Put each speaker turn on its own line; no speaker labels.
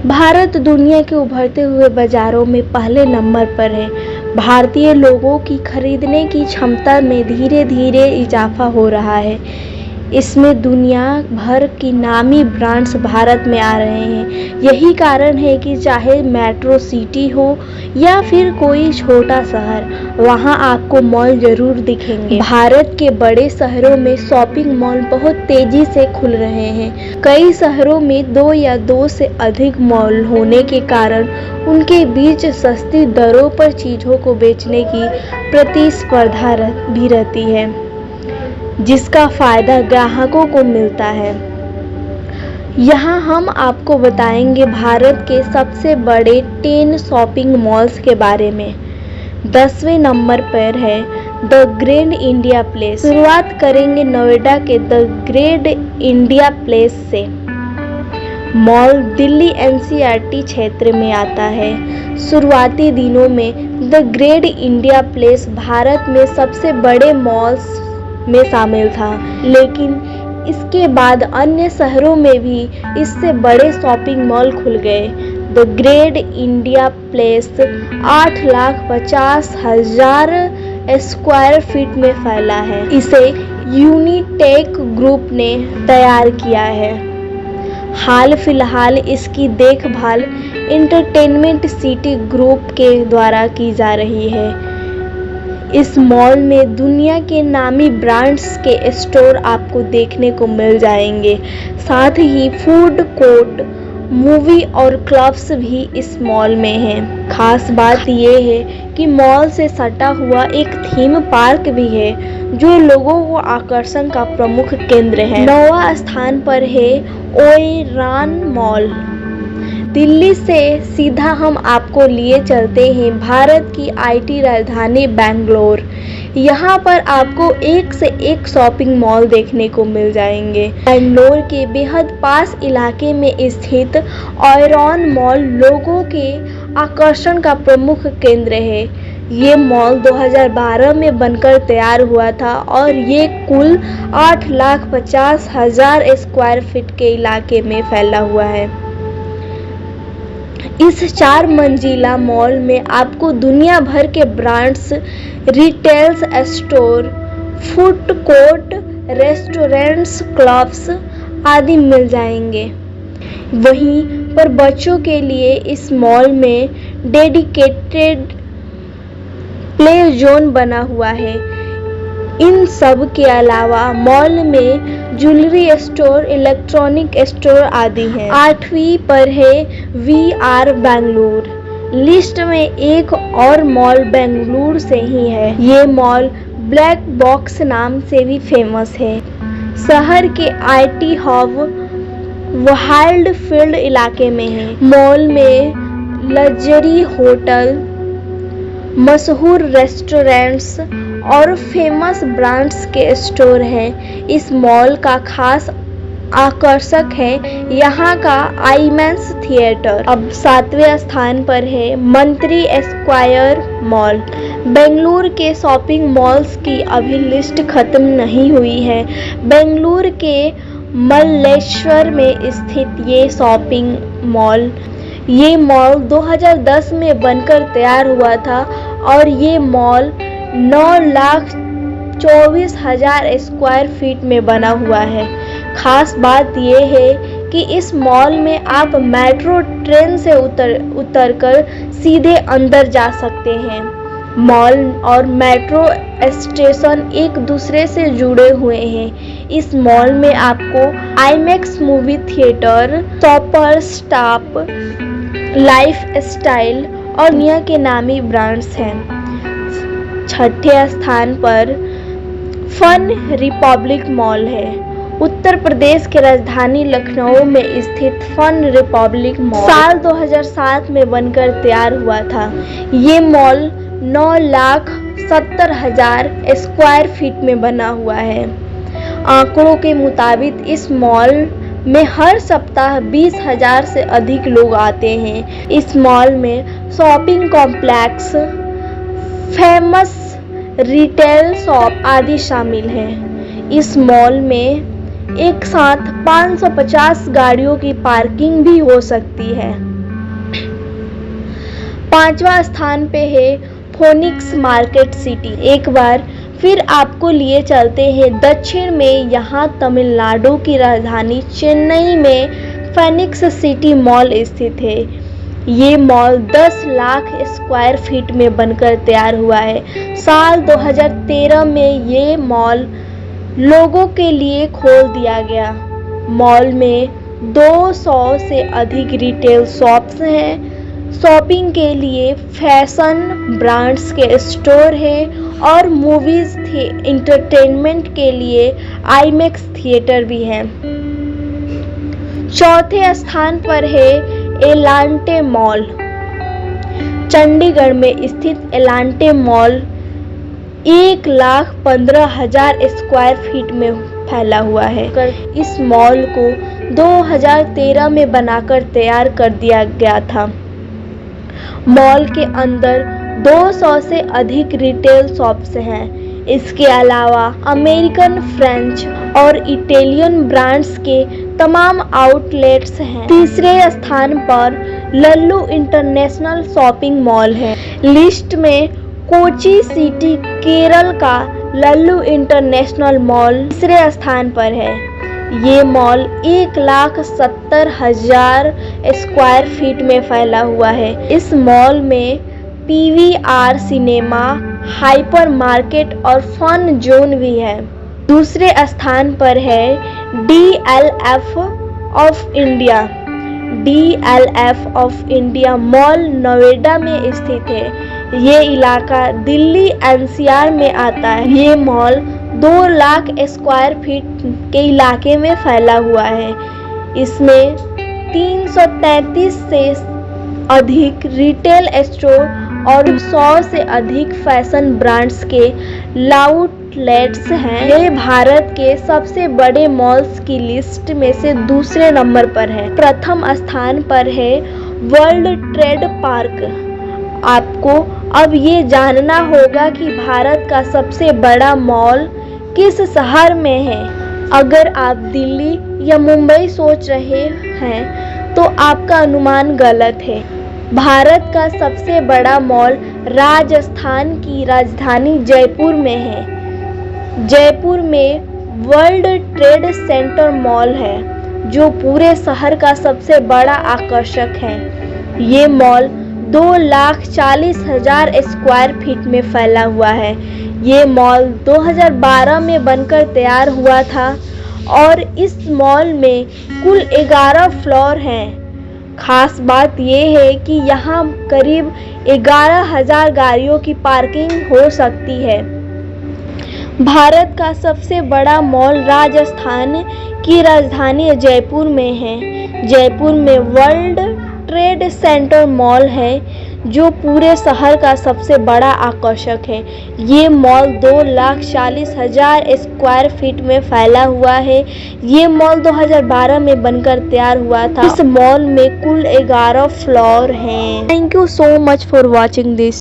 भारत दुनिया के उभरते हुए बाजारों में पहले नंबर पर है। भारतीय लोगों की खरीदने की क्षमता में धीरे धीरे इजाफा हो रहा है। इसमें दुनिया भर की नामी ब्रांड्स भारत में आ रहे हैं। यही कारण है कि चाहे मेट्रो सिटी हो या फिर कोई छोटा शहर, वहां आपको मॉल जरूर दिखेंगे। भारत के बड़े शहरों में शॉपिंग मॉल बहुत तेजी से खुल रहे हैं। कई शहरों में 2 या 2 से अधिक मॉल होने के कारण उनके बीच सस्ती दरों पर चीजों को बेचने की प्रतिस्पर्धा भी रहती है, जिसका फायदा ग्राहकों को मिलता है। यहाँ हम आपको बताएंगे भारत के सबसे बड़े 10 शॉपिंग मॉल्स के बारे में। 10वें नंबर पर है द ग्रैंड इंडिया प्लेस। शुरुआत करेंगे नोएडा के द ग्रैंड इंडिया प्लेस से। मॉल दिल्ली NCRT क्षेत्र में आता है। शुरुआती दिनों में the grand India place Bharat में सबसे बड़े मॉल्स में शामिल था, लेकिन इसके बाद अन्य शहरों में भी इससे बड़े शॉपिंग मॉल खुल गए। The grand India place 8,50,000 square feet में फैला है। इसे यूनिटेक ग्रुप ने तैयार किया है। हाल फिलहाल इसकी देखभाल एंटरटेनमेंट सिटी ग्रुप के द्वारा की जा रही है। इस मॉल में दुनिया के नामी ब्रांड्स के स्टोर आपको देखने को मिल जाएंगे। साथ ही फूड कोर्ट, मूवी और क्लब्स भी इस मॉल में हैं। खास बात यह है कि मॉल से सटा हुआ एक थीम पार्क भी है, जो लोगों को आकर्षण का प्रमुख केंद्र है। 9वां स्थान पर है ओबेरॉय मॉल। दिल्ली से सीधा हम आपको लिए चलते हैं भारत की IT राजधानी बेंगलोर। यहाँ पर आपको एक से एक शॉपिंग मॉल देखने को मिल जाएंगे। बेंगलोर के बेहद पास इलाके में स्थित ओबेरॉय मॉल लोगों के आकर्षण का प्रमुख केंद्र है। ये मॉल 2012 में बनकर तैयार हुआ था और ये कुल 8,50,000 स्क्वायर फीट के इलाके में फैला हुआ है। इस 4 मंजिला मॉल में आपको दुनिया भर के brands, retail store, food court, restaurants, clubs आदि मिल जाएंगे। वहीं पर बच्चों के लिए इस मॉल में डेडिकेटेड प्ले जोन बना हुआ है। इन सब के अलावा मॉल में ज्वेलरी स्टोर, इलेक्ट्रॉनिक स्टोर आदि हैं। 8वीं पर है VR बेंगलुरु। लिस्ट में एक और मॉल बेंगलुरु से ही है। ये मॉल ब्लैक बॉक्स नाम से भी फेमस है। शहर के IT हब वाइल्ड फील्ड इलाके में है। मॉल में लग्जरी होटल, मशहूर रेस्टोरेंट्स और फेमस ब्रांड्स के स्टोर हैं। इस मॉल का खास आकर्षक है यहाँ का आईमैक्स थिएटर। अब 7वें स्थान पर है मंत्री स्क्वायर मॉल। बेंगलुरु के शॉपिंग मॉल्स की अभी लिस्ट खत्म नहीं हुई है। बेंगलुरु के मल्लेश्वर में स्थित ये शॉपिंग मॉल 2010 में बनकर तैयार हुआ था और ये मॉल 9,24,000 स्क्वायर फीट में बना हुआ है। खास बात यह है कि इस मॉल में आप मेट्रो ट्रेन से उतरकर सीधे अंदर जा सकते हैं। मॉल और मेट्रो स्टेशन एक दूसरे से जुड़े हुए हैं। इस मॉल में आपको IMAX movie theatre, shopper stop, life style और दुनिया के नामी ब्रांड्स हैं। 6ठे स्थान पर फन रिपब्लिक मॉल है। उत्तर प्रदेश के राजधानी लखनऊ में स्थित फन रिपब्लिक मॉल साल 2007 में बनकर तैयार हुआ था। ये मॉल 9,70,000 स्क्वायर फीट में बना हुआ है। आंकड़ों के मुताबिक इस मॉल में हर सप्ताह 20,000 से अधिक लोग आते हैं। इस मॉल में shopping complex, famous retail shop आदि शामिल हैं। इस मॉल में एक साथ 550 गाड़ियों की पार्किंग भी हो सकती है। 5वां स्थान पे है फोनिक्स मार्केट सिटी। एक बार फिर आपको लिए चलते हैं दक्षिण में। यहाँ तमिलनाडु की राजधानी चेन्नई में फोनिक्स सिटी मॉल स्थित है। ये मॉल 10 लाख स्क्वायर फीट में बनकर तैयार हुआ है। साल 2013 में ये मॉल लोगों के लिए खोल दिया गया। मॉल में 200 से अधिक रिटेल शॉप्स हैं। शॉपिंग के लिए फैशन ब्रांड्स के स्टोर हैं और मूवीज इंटरटेनमेंट के लिए आईमैक्स थिएटर भी है। चौथे स्थान पर है एलांटे मॉल। चंडीगढ़ में स्थित एलांटे मॉल 1,15,000 स्क्वायर फीट में फैला हुआ है। इस मॉल को 2013 में बनाकर तैयार कर दिया गया था। मॉल के अंदर 200 से अधिक रिटेल शॉप्स हैं। इसके अलावा अमेरिकन, फ्रेंच और इटालियन ब्रांड्स के तमाम आउटलेट्स हैं। तीसरे स्थान पर लल्लू इंटरनेशनल शॉपिंग मॉल है। लिस्ट में कोची सिटी केरल का लल्लू इंटरनेशनल मॉल तीसरे स्थान पर है। ये मॉल 1,70,000 स्क्वायर फीट में फैला हुआ है। इस मॉल में पीवीआर सिनेमा, हाइपर मार्केट और फन जोन भी है। दूसरे स्थान पर है DLF of India. DLF of India mall Noida में स्थित है। ये इलाका दिल्ली एनसीआर में आता है। ये मॉल 2 लाख स्क्वायर फीट के इलाके में फैला हुआ है। इसमें 333 से अधिक रिटेल स्टोर और 100 से अधिक फैशन ब्रांड्स के आउटलेट्स हैं। ये भारत के सबसे बड़े मॉल्स की लिस्ट में से दूसरे नंबर पर है। प्रथम स्थान पर है वर्ल्ड ट्रेड पार्क। आपको अब ये जानना होगा कि भारत का सबसे बड़ा मॉल किस शहर में है। अगर आप दिल्ली या मुंबई सोच रहे हैं तो आपका अनुमान गलत है। भारत का सबसे बड़ा मॉल राजस्थान की राजधानी जयपुर में है। जयपुर में वर्ल्ड ट्रेड सेंटर मॉल है जो पूरे शहर का सबसे बड़ा आकर्षक है। ये मॉल 2,40,000 स्क्वायर फीट में फैला हुआ है। ये मॉल 2012 में बनकर तैयार हुआ था और इस मॉल में कुल 11 फ्लोर हैं। खास बात यह है कि यहाँ करीब 11,000 गाड़ियों की पार्किंग हो सकती है। भारत का सबसे बड़ा मॉल राजस्थान की राजधानी जयपुर में है। जयपुर में वर्ल्ड ट्रेड सेंटर मॉल है जो पूरे शहर का सबसे बड़ा आकर्षक है। ये मॉल 2,40,000 स्क्वायर फीट में फैला हुआ है। ये मॉल 2012 में बनकर तैयार हुआ था। इस मॉल में कुल 11 फ्लोर हैं। Thank you so much for watching this.